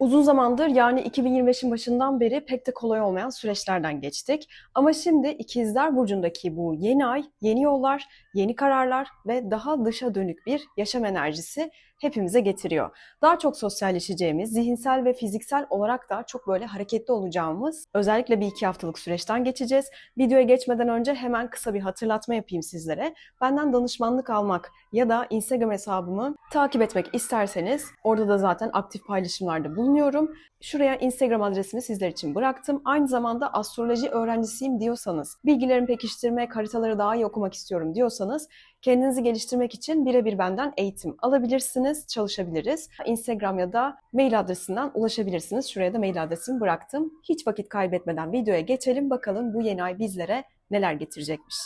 Uzun zamandır yani 2025'in başından beri pek de kolay olmayan süreçlerden geçtik. Ama şimdi İkizler Burcu'ndaki bu yeni ay, yeni yollar, yeni kararlar ve daha dışa dönük bir yaşam enerjisi hepimize getiriyor. Daha çok sosyalleşeceğimiz, zihinsel ve fiziksel olarak da çok böyle hareketli olacağımız özellikle bir iki haftalık süreçten geçeceğiz. Videoya geçmeden önce hemen kısa bir hatırlatma yapayım sizlere. Benden danışmanlık almak ya da Instagram hesabımı takip etmek isterseniz orada da zaten aktif paylaşımlarda bulunuyorum. Şuraya Instagram adresimi sizler için bıraktım. Aynı zamanda astroloji öğrencisiyim diyorsanız, bilgilerimi pekiştirmek, haritaları daha iyi okumak istiyorum diyorsanız kendinizi geliştirmek için birebir benden eğitim alabilirsiniz, çalışabiliriz. Instagram ya da mail adresinden ulaşabilirsiniz. Şuraya da mail adresimi bıraktım. Hiç vakit kaybetmeden videoya geçelim. Bakalım bu yeni ay bizlere neler getirecekmiş.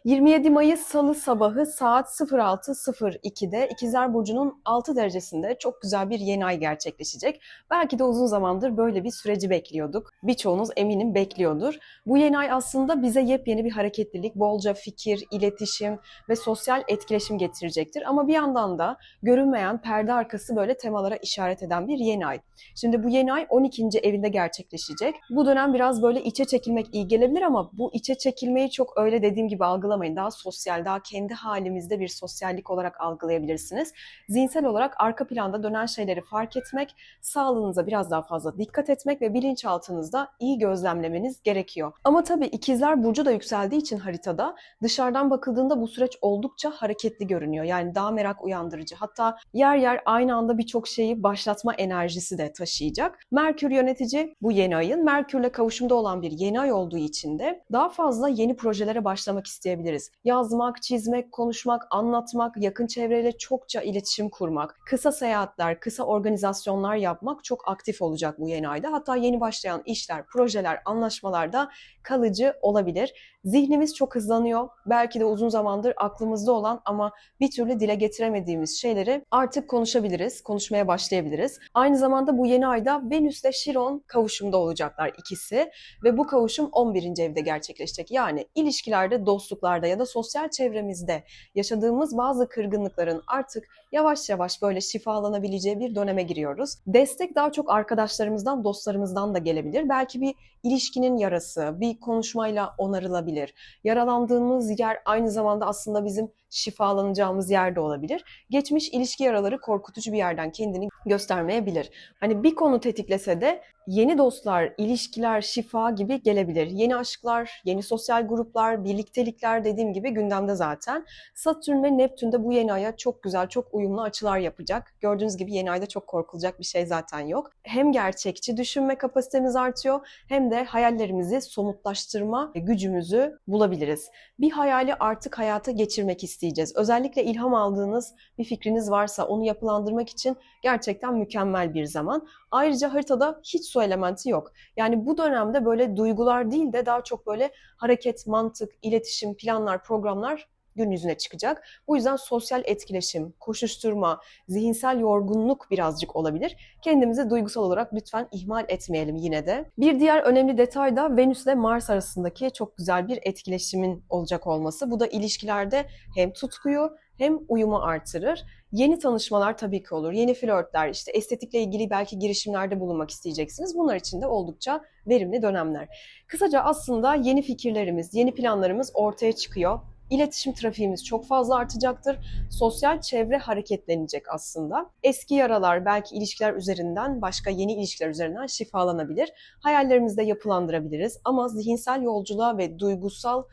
27 Mayıs Salı sabahı saat 06.02'de İkizler Burcu'nun 6 derecesinde çok güzel bir yeni ay gerçekleşecek. Belki de uzun zamandır böyle bir süreci bekliyorduk. Birçoğunuz eminim bekliyordur. Bu yeni ay aslında bize yepyeni bir hareketlilik, bolca fikir, iletişim ve sosyal etkileşim getirecektir. Ama bir yandan da görünmeyen perde arkası böyle temalara işaret eden bir yeni ay. Şimdi bu yeni ay 12. evinde gerçekleşecek. Bu dönem biraz böyle içe çekilmek iyi gelebilir ama bu içe çekilmeyi çok öyle dediğim gibi algılamayın. Daha sosyal, daha kendi halimizde bir sosyallik olarak algılayabilirsiniz. Zihinsel olarak arka planda dönen şeyleri fark etmek, sağlığınıza biraz daha fazla dikkat etmek ve bilinçaltınızda iyi gözlemlemeniz gerekiyor. Ama tabii İkizler Burcu da yükseldiği için haritada dışarıdan bakıldığında bu süreç oldukça hareketli görünüyor. Yani daha merak uyandırıcı. Hatta yer yer aynı anda birçok şeyi başlatma enerjisi de taşıyacak. Merkür yönetici bu yeni ayın. Merkürle kavuşumda olan bir yeni ay olduğu için de daha fazla yeni projelere başlamak isteyebiliriz. Yazmak, çizmek, konuşmak, anlatmak, yakın çevreyle çokça iletişim kurmak, kısa seyahatler, kısa organizasyonlar yapmak çok aktif olacak bu yeni ayda. Hatta yeni başlayan işler, projeler, anlaşmalar da kalıcı olabilir. Zihnimiz çok hızlanıyor. Belki de uzun zamandır aklımızda olan ama bir türlü dile getiremediğimiz şeyleri artık konuşabiliriz, konuşmaya başlayabiliriz. Aynı zamanda bu yeni ayda Venüs ile Şiron kavuşumda olacaklar ikisi ve bu kavuşum 11. evde gerçekleşecek. Yani ilişkilerde, dostluklarda ya da sosyal çevremizde yaşadığımız bazı kırgınlıkların artık yavaş yavaş böyle şifalanabileceği bir döneme giriyoruz. Destek daha çok arkadaşlarımızdan, dostlarımızdan da gelebilir. Belki bir ilişkinin yarası, bir konuşmayla onarılabilir. Yaralandığımız yer aynı zamanda aslında bizim şifalanacağımız yer de olabilir. Geçmiş ilişki yaraları korkutucu bir yerden kendini göstermeyebilir. Hani bir konu tetiklese de yeni dostlar, ilişkiler, şifa gibi gelebilir. Yeni aşklar, yeni sosyal gruplar, birliktelikler dediğim gibi gündemde zaten. Satürn ve Neptün de bu yeni aya çok güzel, çok uyumlu açılar yapacak. Gördüğünüz gibi yeni ayda çok korkulacak bir şey zaten yok. Hem gerçekçi düşünme kapasitemiz artıyor hem de hayallerimizi somutlaştırma gücümüzü bulabiliriz. Bir hayali artık hayata geçirmek isteyeceğiz. Özellikle ilham aldığınız bir fikriniz varsa onu yapılandırmak için gerçekten mükemmel bir zaman. Ayrıca haritada hiç su elementi yok. Yani bu dönemde böyle duygular değil de daha çok böyle hareket, mantık, iletişim, planlar, programlar gün yüzüne çıkacak. Bu yüzden sosyal etkileşim, koşuşturma, zihinsel yorgunluk birazcık olabilir. Kendimizi duygusal olarak lütfen ihmal etmeyelim yine de. Bir diğer önemli detay da Venüs ile Mars arasındaki çok güzel bir etkileşimin olacak olması. Bu da ilişkilerde hem tutkuyu hem uyumu artırır. Yeni tanışmalar tabii ki olur. Yeni flörtler, işte estetikle ilgili belki girişimlerde bulunmak isteyeceksiniz. Bunlar için de oldukça verimli dönemler. Kısaca aslında yeni fikirlerimiz, yeni planlarımız ortaya çıkıyor. İletişim trafiğimiz çok fazla artacaktır. Sosyal çevre hareketlenecek aslında. Eski yaralar belki ilişkiler üzerinden, başka yeni ilişkiler üzerinden şifalanabilir. Hayallerimizi de yapılandırabiliriz ama zihinsel yolculuğa ve duygusal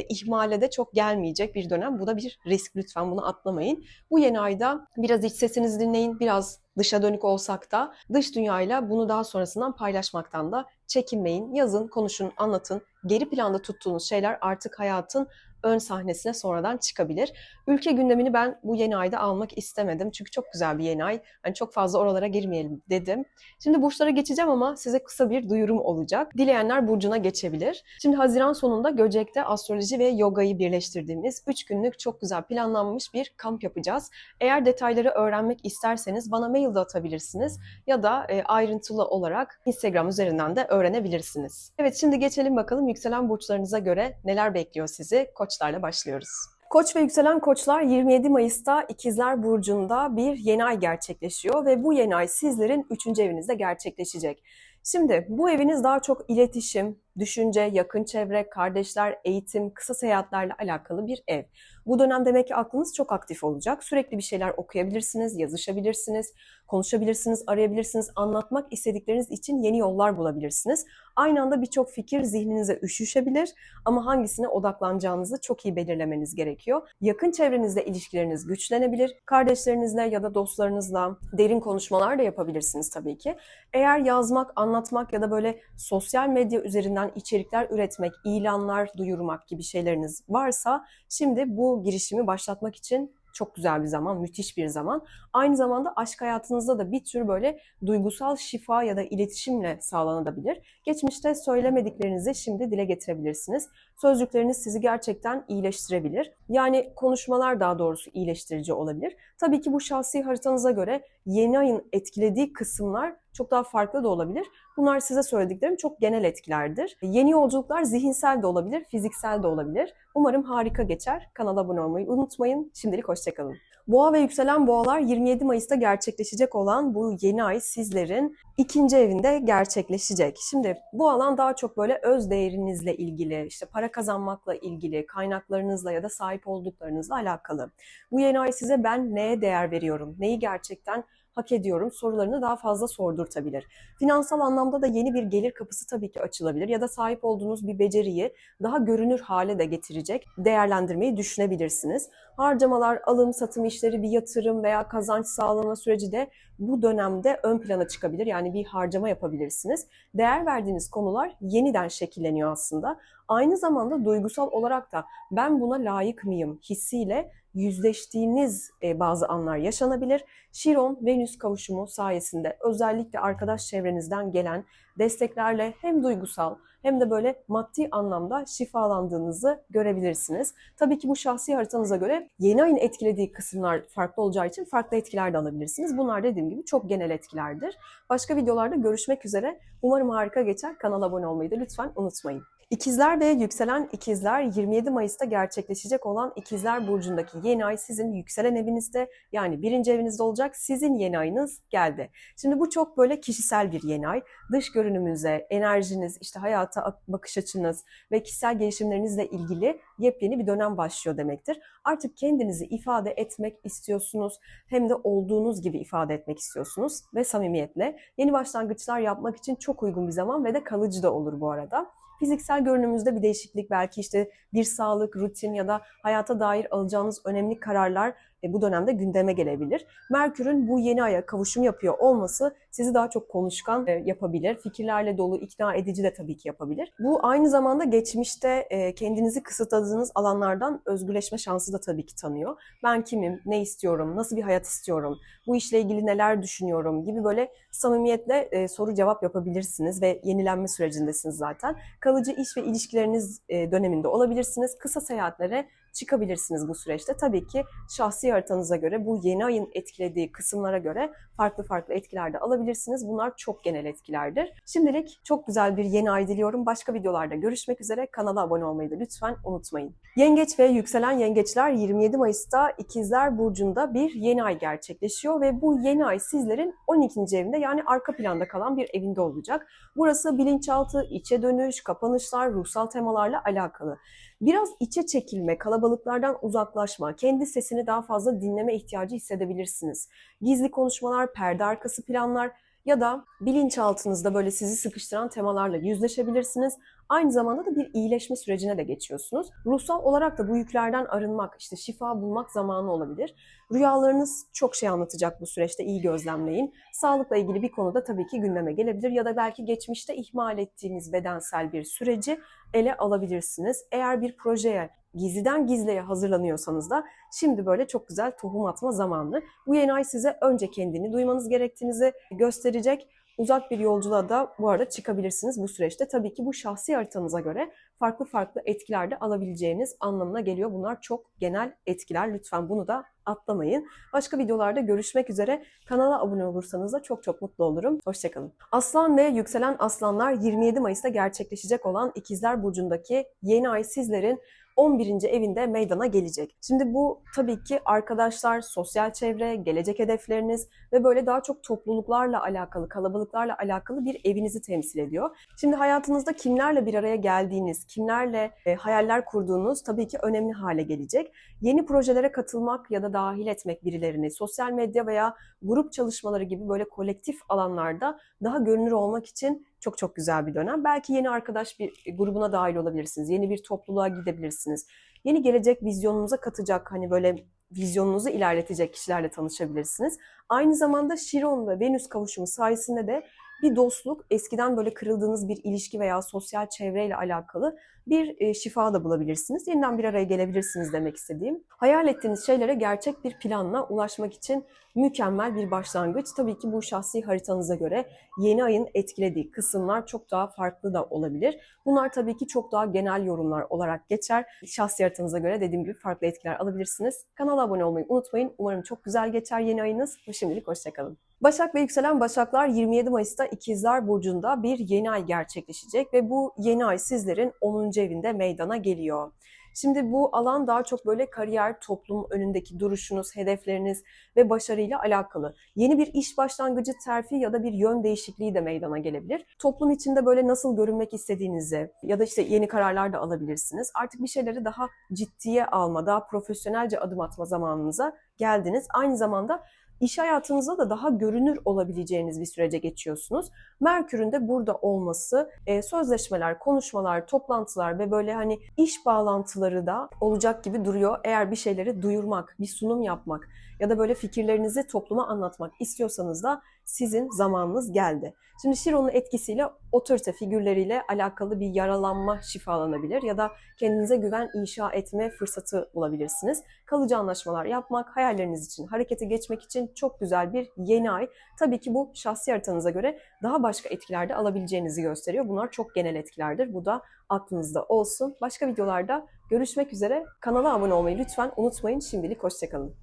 ihmale de çok gelmeyecek bir dönem. Bu da bir risk, lütfen bunu atlamayın. Bu yeni ayda biraz iç sesinizi dinleyin, biraz dışa dönük olsak da dış dünyayla bunu daha sonrasından paylaşmaktan da çekinmeyin. Yazın, konuşun, anlatın. Geri planda tuttuğunuz şeyler artık hayatın ön sahnesine sonradan çıkabilir. Ülke gündemini ben bu yeni ayda almak istemedim. Çünkü çok güzel bir yeni ay. Hani çok fazla oralara girmeyelim dedim. Şimdi burçlara geçeceğim ama size kısa bir duyurum olacak. Dileyenler burcuna geçebilir. Şimdi Haziran sonunda Göcek'te astroloji ve yogayı birleştirdiğimiz 3 günlük çok güzel planlanmış bir kamp yapacağız. Eğer detayları öğrenmek isterseniz bana mail de atabilirsiniz ya da ayrıntılı olarak Instagram üzerinden de öğrenebilirsiniz. öğrenebilirsiniz. Evet, şimdi geçelim bakalım yükselen burçlarınıza göre neler bekliyor sizi. Koçlarla başlıyoruz. Koç ve yükselen koçlar 27 Mayıs'ta İkizler Burcu'nda bir yeni ay gerçekleşiyor ve bu yeni ay sizlerin 3. evinizde gerçekleşecek. Şimdi bu eviniz daha çok iletişim, düşünce, yakın çevre, kardeşler, eğitim, kısa seyahatlerle alakalı bir ev. Bu dönem demek ki aklınız çok aktif olacak. Sürekli bir şeyler okuyabilirsiniz, yazışabilirsiniz, konuşabilirsiniz, arayabilirsiniz, anlatmak istedikleriniz için yeni yollar bulabilirsiniz. Aynı anda birçok fikir zihninize üşüşebilir ama hangisine odaklanacağınızı çok iyi belirlemeniz gerekiyor. Yakın çevrenizle ilişkileriniz güçlenebilir. Kardeşlerinizle ya da dostlarınızla derin konuşmalar da yapabilirsiniz tabii ki. Eğer yazmak, anlatmak ya da böyle sosyal medya üzerinden içerikler üretmek, ilanlar duyurmak gibi şeyleriniz varsa şimdi bu girişimi başlatmak için çok güzel bir zaman, müthiş bir zaman. Aynı zamanda aşk hayatınızda da bir tür böyle duygusal şifa ya da iletişimle sağlanabilir. Geçmişte söylemediklerinizi şimdi dile getirebilirsiniz. Sözcükleriniz sizi gerçekten iyileştirebilir. Yani konuşmalar daha doğrusu iyileştirici olabilir. Tabii ki bu şahsi haritanıza göre yeni ayın etkilediği kısımlar çok daha farklı da olabilir. Bunlar size söylediklerim çok genel etkilerdir. Yeni yolculuklar zihinsel de olabilir, fiziksel de olabilir. Umarım harika geçer. Kanala abone olmayı unutmayın. Şimdilik hoşçakalın. Boğa ve yükselen boğalar 27 Mayıs'ta gerçekleşecek olan bu yeni ay sizlerin 2. evinde gerçekleşecek. Şimdi bu alan daha çok böyle öz değerinizle ilgili, işte para kazanmakla ilgili, kaynaklarınızla ya da sahip olduklarınızla alakalı. Bu yeni ay size ben neye değer veriyorum, neyi gerçekten hak ediyorum sorularını daha fazla sordurtabilir. Finansal anlamda da yeni bir gelir kapısı tabii ki açılabilir ya da sahip olduğunuz bir beceriyi daha görünür hale de getirecek değerlendirmeyi düşünebilirsiniz. Harcamalar, alım, satım işleri, bir yatırım veya kazanç sağlama süreci de bu dönemde ön plana çıkabilir. Yani bir harcama yapabilirsiniz. Değer verdiğiniz konular yeniden şekilleniyor aslında. Aynı zamanda duygusal olarak da ben buna layık mıyım hissiyle yüzleştiğiniz bazı anlar yaşanabilir. Şiron-Venüs kavuşumu sayesinde özellikle arkadaş çevrenizden gelen desteklerle hem duygusal hem de böyle maddi anlamda şifalandığınızı görebilirsiniz. Tabii ki bu şahsi haritanıza göre yeni ayın etkilediği kısımlar farklı olacağı için farklı etkiler de alabilirsiniz. Bunlar dediğim gibi çok genel etkilerdir. Başka videolarda görüşmek üzere. Umarım harika geçer. Kanala abone olmayı da lütfen unutmayın. İkizler ve yükselen ikizler 27 Mayıs'ta gerçekleşecek olan İkizler Burcu'ndaki yeni ay sizin yükselen evinizde yani 1. evinizde olacak. Sizin yeni ayınız geldi. Şimdi bu çok böyle kişisel bir yeni ay. Dış görünümünüze, enerjiniz, işte hayata bakış açınız ve kişisel gelişimlerinizle ilgili yepyeni bir dönem başlıyor demektir. Artık kendinizi ifade etmek istiyorsunuz. Hem de olduğunuz gibi ifade etmek istiyorsunuz ve samimiyetle. Yeni başlangıçlar yapmak için çok uygun bir zaman ve de kalıcı da olur bu arada. Fiziksel görünümüzde bir değişiklik, belki işte bir sağlık, rutin ya da hayata dair alacağınız önemli kararlar bu dönemde gündeme gelebilir. Merkür'ün bu yeni aya kavuşum yapıyor olması sizi daha çok konuşkan yapabilir. Fikirlerle dolu, ikna edici de tabii ki yapabilir. Bu aynı zamanda geçmişte kendinizi kısıtladığınız alanlardan özgürleşme şansı da tabii ki tanıyor. Ben kimim, ne istiyorum, nasıl bir hayat istiyorum, bu işle ilgili neler düşünüyorum gibi böyle samimiyetle soru cevap yapabilirsiniz ve yenilenme sürecindesiniz zaten. Kalıcı iş ve ilişkileriniz döneminde olabilirsiniz. Kısa seyahatlere çıkabilirsiniz bu süreçte. Tabii ki şahsi haritanıza göre bu yeni ayın etkilediği kısımlara göre farklı farklı etkiler de alabilirsiniz. Bunlar çok genel etkilerdir. Şimdilik çok güzel bir yeni ay diliyorum. Başka videolarda görüşmek üzere. Kanala abone olmayı da lütfen unutmayın. Yengeç ve yükselen yengeçler 27 Mayıs'ta İkizler Burcu'nda bir yeni ay gerçekleşiyor ve bu yeni ay sizlerin 12. evinde yani arka planda kalan bir evinde olacak. Burası bilinçaltı, içe dönüş, kapanışlar, ruhsal temalarla alakalı. Biraz içe çekilme, kalabalıklardan uzaklaşma, kendi sesini daha fazla dinleme ihtiyacı hissedebilirsiniz. Gizli konuşmalar, perde arkası planlar ya da bilinçaltınızda böyle sizi sıkıştıran temalarla yüzleşebilirsiniz. Aynı zamanda da bir iyileşme sürecine de geçiyorsunuz. Ruhsal olarak da bu yüklerden arınmak, işte şifa bulmak zamanı olabilir. Rüyalarınız çok şey anlatacak bu süreçte, iyi gözlemleyin. Sağlıkla ilgili bir konuda tabii ki gündeme gelebilir ya da belki geçmişte ihmal ettiğiniz bedensel bir süreci ele alabilirsiniz. Eğer bir projeye gizliden gizliye hazırlanıyorsanız da şimdi böyle çok güzel tohum atma zamanı. Bu yeni ay size önce kendini duymanız gerektiğinizi gösterecek. Uzak bir yolculuğa da bu arada çıkabilirsiniz bu süreçte. Tabii ki bu şahsi haritanıza göre farklı farklı etkiler de alabileceğiniz anlamına geliyor. Bunlar çok genel etkiler. Lütfen bunu da atlamayın. Başka videolarda görüşmek üzere. Kanala abone olursanız da çok çok mutlu olurum. Hoşçakalın. Aslan ve yükselen aslanlar 27 Mayıs'ta gerçekleşecek olan İkizler Burcu'ndaki yeni ay sizlerin 11. evinde meydana gelecek. Şimdi bu tabii ki arkadaşlar, sosyal çevre, gelecek hedefleriniz ve böyle daha çok topluluklarla alakalı, kalabalıklarla alakalı bir evinizi temsil ediyor. Şimdi hayatınızda kimlerle bir araya geldiğiniz, kimlerle hayaller kurduğunuz tabii ki önemli hale gelecek. Yeni projelere katılmak ya da dahil etmek birilerini, sosyal medya veya grup çalışmaları gibi böyle kolektif alanlarda daha görünür olmak için çok çok güzel bir dönem. Belki yeni arkadaş bir grubuna dahil olabilirsiniz. Yeni bir topluluğa gidebilirsiniz. Yeni gelecek vizyonunuza katacak, hani böyle vizyonunuzu ilerletecek kişilerle tanışabilirsiniz. Aynı zamanda Şiron ve Venüs kavuşumu sayesinde de bir dostluk, eskiden böyle kırıldığınız bir ilişki veya sosyal çevreyle alakalı bir şifa da bulabilirsiniz. Yeniden bir araya gelebilirsiniz demek istediğim. Hayal ettiğiniz şeylere gerçek bir planla ulaşmak için mükemmel bir başlangıç. Tabii ki bu şahsi haritanıza göre yeni ayın etkilediği kısımlar çok daha farklı da olabilir. Bunlar tabii ki çok daha genel yorumlar olarak geçer. Şahsi haritanıza göre dediğim gibi farklı etkiler alabilirsiniz. Kanala abone olmayı unutmayın. Umarım çok güzel geçer yeni ayınız. Şimdilik hoşçakalın. Başak ve yükselen Başaklar 27 Mayıs'ta İkizler Burcu'nda bir yeni ay gerçekleşecek ve bu yeni ay sizlerin 10. evinde meydana geliyor. Şimdi bu alan daha çok böyle kariyer, toplum önündeki duruşunuz, hedefleriniz ve başarıyla alakalı. Yeni bir iş başlangıcı, terfi ya da bir yön değişikliği de meydana gelebilir. Toplum içinde böyle nasıl görünmek istediğinizi ya da işte yeni kararlar da alabilirsiniz. Artık bir şeyleri daha ciddiye alma, daha profesyonelce adım atma zamanınıza geldiniz. Aynı zamanda İş hayatınızda da daha görünür olabileceğiniz bir sürece geçiyorsunuz. Merkür'ün de burada olması sözleşmeler, konuşmalar, toplantılar ve böyle hani iş bağlantıları da olacak gibi duruyor. Eğer bir şeyleri duyurmak, bir sunum yapmak ya da böyle fikirlerinizi topluma anlatmak istiyorsanız da sizin zamanınız geldi. Şimdi Şiron'un etkisiyle otorite figürleriyle alakalı bir yaralanma şifalanabilir ya da kendinize güven inşa etme fırsatı bulabilirsiniz. Kalıcı anlaşmalar yapmak, hayalleriniz için harekete geçmek için çok güzel bir yeni ay. Tabii ki bu şahsi haritanıza göre daha başka etkiler de alabileceğinizi gösteriyor. Bunlar çok genel etkilerdir. Bu da aklınızda olsun. Başka videolarda görüşmek üzere. Kanala abone olmayı lütfen unutmayın. Şimdilik hoşçakalın.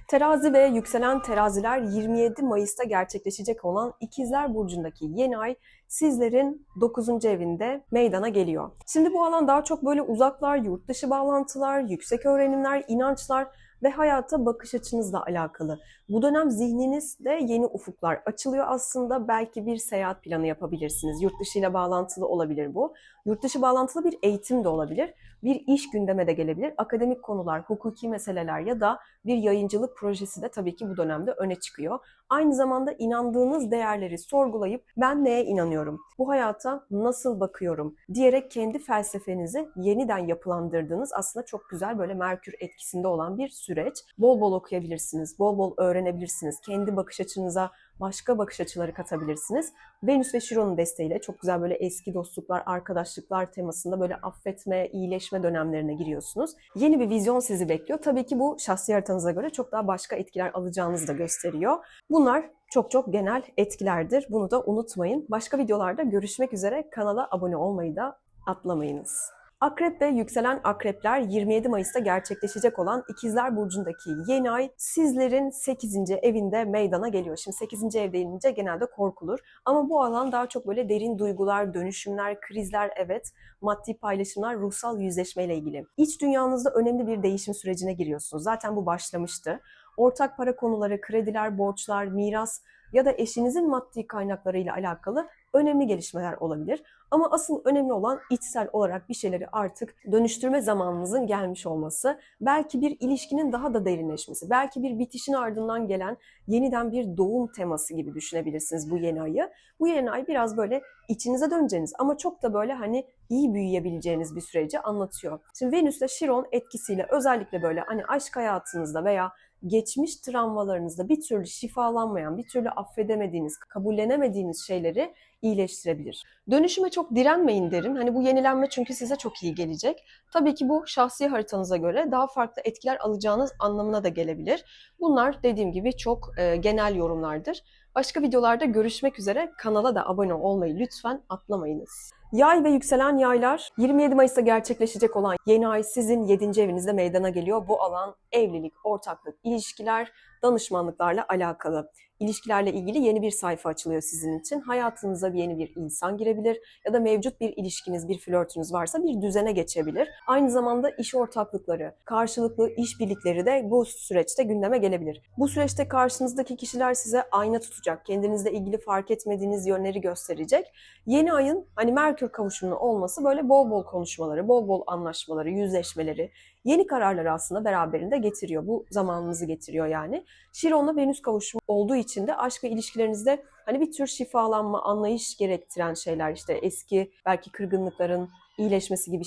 Terazi ve yükselen teraziler 27 Mayıs'ta gerçekleşecek olan İkizler Burcu'ndaki yeni ay sizlerin 9. evinde meydana geliyor. Şimdi bu alan daha çok böyle uzaklar, yurt dışı bağlantılar, yüksek öğrenimler, inançlar ve hayata bakış açınızla alakalı. Bu dönem zihninizde yeni ufuklar açılıyor aslında. Belki bir seyahat planı yapabilirsiniz. Yurt dışı ile bağlantılı olabilir bu. Yurt dışı bağlantılı bir eğitim de olabilir. Bir iş gündeme de gelebilir. Akademik konular, hukuki meseleler ya da bir yayıncılık projesi de tabii ki bu dönemde öne çıkıyor. Aynı zamanda inandığınız değerleri sorgulayıp ben neye inanıyorum, bu hayata nasıl bakıyorum diyerek kendi felsefenizi yeniden yapılandırdığınız aslında çok güzel böyle Merkür etkisinde olan bir süreç. Bol bol okuyabilirsiniz, bol bol öğrenebilirsiniz. Kendi bakış açınıza başka bakış açıları katabilirsiniz. Venüs ve Şiron'un desteğiyle çok güzel böyle eski dostluklar, arkadaşlıklar temasında böyle affetme, iyileşme dönemlerine giriyorsunuz. Yeni bir vizyon sizi bekliyor. Tabii ki bu şahsi haritanıza göre çok daha başka etkiler alacağınızı da gösteriyor. Bunlar çok çok genel etkilerdir. Bunu da unutmayın. Başka videolarda görüşmek üzere. Kanala abone olmayı da atlamayınız. Akrep ve yükselen akrepler 27 Mayıs'ta gerçekleşecek olan İkizler Burcu'ndaki yeni ay sizlerin 8. evinde meydana geliyor. Şimdi 8. ev denince genelde korkulur. Ama bu alan daha çok böyle derin duygular, dönüşümler, krizler, evet, maddi paylaşımlar, ruhsal yüzleşmeyle ilgili. İç dünyanızda önemli bir değişim sürecine giriyorsunuz. Zaten bu başlamıştı. Ortak para konuları, krediler, borçlar, miras ya da eşinizin maddi kaynaklarıyla alakalı önemli gelişmeler olabilir. Ama asıl önemli olan içsel olarak bir şeyleri artık dönüştürme zamanınızın gelmiş olması. Belki bir ilişkinin daha da derinleşmesi, belki bir bitişin ardından gelen yeniden bir doğum teması gibi düşünebilirsiniz bu yeni ayı. Bu yeni ay biraz böyle içinize döneceğiniz ama çok da böyle hani iyi büyüyebileceğiniz bir süreci anlatıyor. Şimdi Venüs ile Şiron etkisiyle özellikle böyle hani aşk hayatınızda veya geçmiş travmalarınızda bir türlü şifalanmayan, bir türlü affedemediğiniz, kabullenemediğiniz şeyleri iyileştirebilir. Dönüşüme çok direnmeyin derim. Hani bu yenilenme çünkü size çok iyi gelecek. Tabii ki bu şahsi haritanıza göre daha farklı etkiler alacağınız anlamına da gelebilir. Bunlar dediğim gibi çok genel yorumlardır. Başka videolarda görüşmek üzere. Kanala da abone olmayı lütfen atlamayınız. Yay ve yükselen yaylar, 27 Mayıs'ta gerçekleşecek olan yeni ay sizin 7. evinizde meydana geliyor. Bu alan evlilik, ortaklık, ilişkiler, danışmanlıklarla alakalı. İlişkilerle ilgili yeni bir sayfa açılıyor sizin için. Hayatınıza yeni bir insan girebilir ya da mevcut bir ilişkiniz, bir flörtünüz varsa bir düzene geçebilir. Aynı zamanda iş ortaklıkları, karşılıklı işbirlikleri de bu süreçte gündeme gelebilir. Bu süreçte karşınızdaki kişiler size ayna tutacak, kendinizle ilgili fark etmediğiniz yönleri gösterecek. Yeni ayın hani Merkür kavuşumunun olması böyle bol bol konuşmaları, bol bol anlaşmaları, yüzleşmeleri, yeni kararları aslında beraberinde getiriyor. Bu zamanınızı getiriyor yani. Şiron'la Venüs kavuşumu olduğu için de aşk ve ilişkilerinizde hani bir tür şifalanma, anlayış gerektiren şeyler, işte eski belki kırgınlıkların iyileşmesi gibi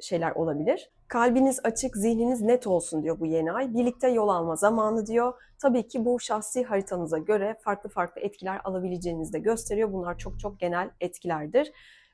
şeyler olabilir. Kalbiniz açık, zihniniz net olsun diyor bu yeni ay. Birlikte yol alma zamanı diyor. Tabii ki bu şahsi haritanıza göre farklı farklı etkiler alabileceğinizi de gösteriyor. Bunlar çok çok genel etkilerdir.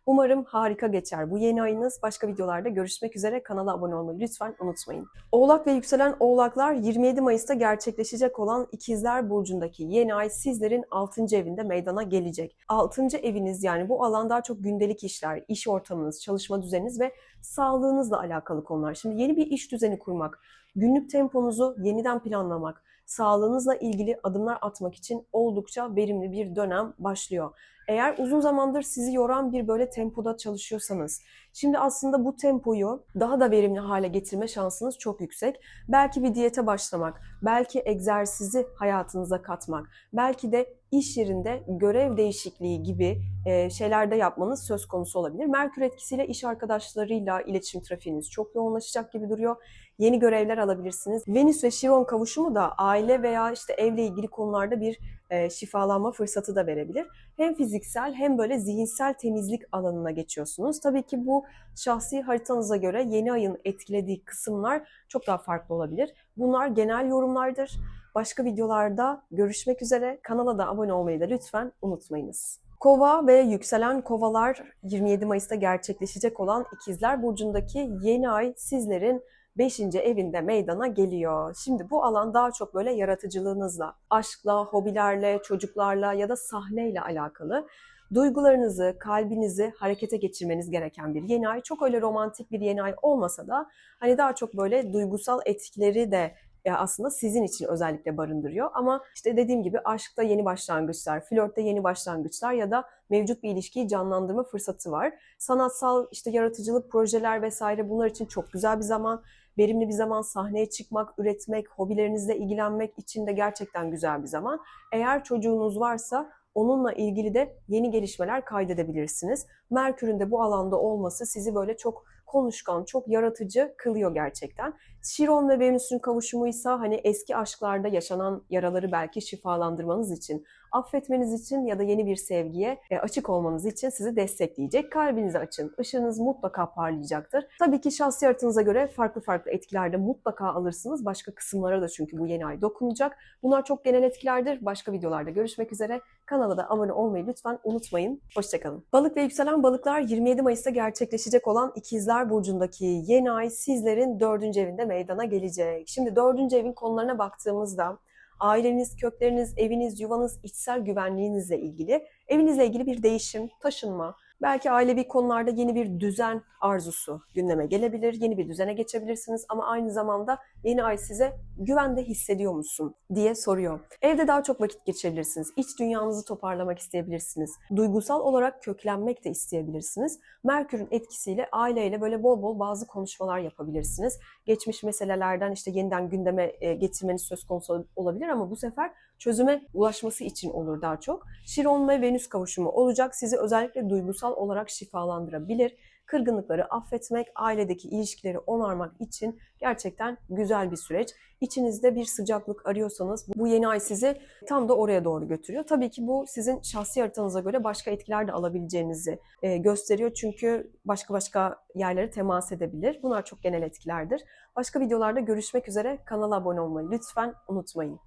Umarım harika geçer bu yeni ayınız. Başka videolarda görüşmek üzere. Kanala abone olmayı lütfen unutmayın. Oğlak ve yükselen oğlaklar, 27 Mayıs'ta gerçekleşecek olan İkizler Burcu'ndaki yeni ay sizlerin 6. evinde meydana gelecek. 6. eviniz, yani bu alan daha çok gündelik işler, iş ortamınız, çalışma düzeniniz ve sağlığınızla alakalı konular. Şimdi yeni bir iş düzeni kurmak, günlük temponuzu yeniden planlamak, sağlığınızla ilgili adımlar atmak için oldukça verimli bir dönem başlıyor. Eğer uzun zamandır sizi yoran bir böyle tempoda çalışıyorsanız, şimdi aslında bu tempoyu daha da verimli hale getirme şansınız çok yüksek. Belki bir diyete başlamak, belki egzersizi hayatınıza katmak, belki de iş yerinde görev değişikliği gibi şeyler de yapmanız söz konusu olabilir. Merkür etkisiyle iş arkadaşlarıyla iletişim trafiğiniz çok yoğunlaşacak gibi duruyor. Yeni görevler alabilirsiniz. Venüs ve Şiron kavuşumu da aile veya işte evle ilgili konularda bir şifalanma fırsatı da verebilir. Hem fiziksel hem böyle zihinsel temizlik alanına geçiyorsunuz. Tabii ki bu şahsi haritanıza göre yeni ayın etkilediği kısımlar çok daha farklı olabilir. Bunlar genel yorumlardır. Başka videolarda görüşmek üzere. Kanala da abone olmayı da lütfen unutmayınız. Kova ve yükselen kovalar, 27 Mayıs'ta gerçekleşecek olan İkizler Burcu'ndaki yeni ay sizlerin 5. evinde meydana geliyor. Şimdi bu alan daha çok böyle yaratıcılığınızla, aşkla, hobilerle, çocuklarla ya da sahneyle alakalı. Duygularınızı, kalbinizi harekete geçirmeniz gereken bir yeni ay. Çok öyle romantik bir yeni ay olmasa da hani daha çok böyle duygusal etkileri de aslında sizin için özellikle barındırıyor. Ama işte dediğim gibi aşkta yeni başlangıçlar, flörtte yeni başlangıçlar ya da mevcut bir ilişkiyi canlandırma fırsatı var. Sanatsal işte yaratıcılık projeler vesaire, bunlar için çok güzel bir zaman. Verimli bir zaman, sahneye çıkmak, üretmek, hobilerinizle ilgilenmek için de gerçekten güzel bir zaman. Eğer çocuğunuz varsa onunla ilgili de yeni gelişmeler kaydedebilirsiniz. Merkür'ün de bu alanda olması sizi böyle çok konuşkan, çok yaratıcı kılıyor gerçekten. Şiron ve Venüs'ün kavuşumuysa hani eski aşklarda yaşanan yaraları belki şifalandırmanız için, affetmeniz için ya da yeni bir sevgiye açık olmanız için sizi destekleyecek. Kalbinizi açın, ışığınız mutlaka parlayacaktır. Tabii ki şahsi haritanıza göre farklı farklı etkilerde mutlaka alırsınız. Başka kısımlara da çünkü bu yeni ay dokunacak. Bunlar çok genel etkilerdir. Başka videolarda görüşmek üzere. Kanala da abone olmayı lütfen unutmayın. Hoşçakalın. Balık ve yükselen balıklar, 27 Mayıs'ta gerçekleşecek olan İkizler Burcu'ndaki yeni ay sizlerin 4. evinde meydana gelecek. Şimdi 4. evin konularına baktığımızda aileniz, kökleriniz, eviniz, yuvanız, içsel güvenliğinizle ilgili, evinizle ilgili bir değişim, taşınma, belki ailevi konularda yeni bir düzen arzusu gündeme gelebilir, yeni bir düzene geçebilirsiniz ama aynı zamanda yeni ay size güvende hissediyor musun diye soruyor. Evde daha çok vakit geçirebilirsiniz, iç dünyanızı toparlamak isteyebilirsiniz, duygusal olarak köklenmek de isteyebilirsiniz. Merkür'ün etkisiyle aileyle böyle bol bol bazı konuşmalar yapabilirsiniz. Geçmiş meselelerden işte yeniden gündeme getirmeniz söz konusu olabilir ama bu sefer çözüme ulaşması için olur daha çok. Şiron ve Venüs kavuşumu olacak. Sizi özellikle duygusal olarak şifalandırabilir. Kırgınlıkları affetmek, ailedeki ilişkileri onarmak için gerçekten güzel bir süreç. İçinizde bir sıcaklık arıyorsanız bu yeni ay sizi tam da oraya doğru götürüyor. Tabii ki bu sizin şahsi haritanıza göre başka etkiler de alabileceğinizi gösteriyor. Çünkü başka yerlere temas edebilir. Bunlar çok genel etkilerdir. Başka videolarda görüşmek üzere. Kanala abone olmayı lütfen unutmayın.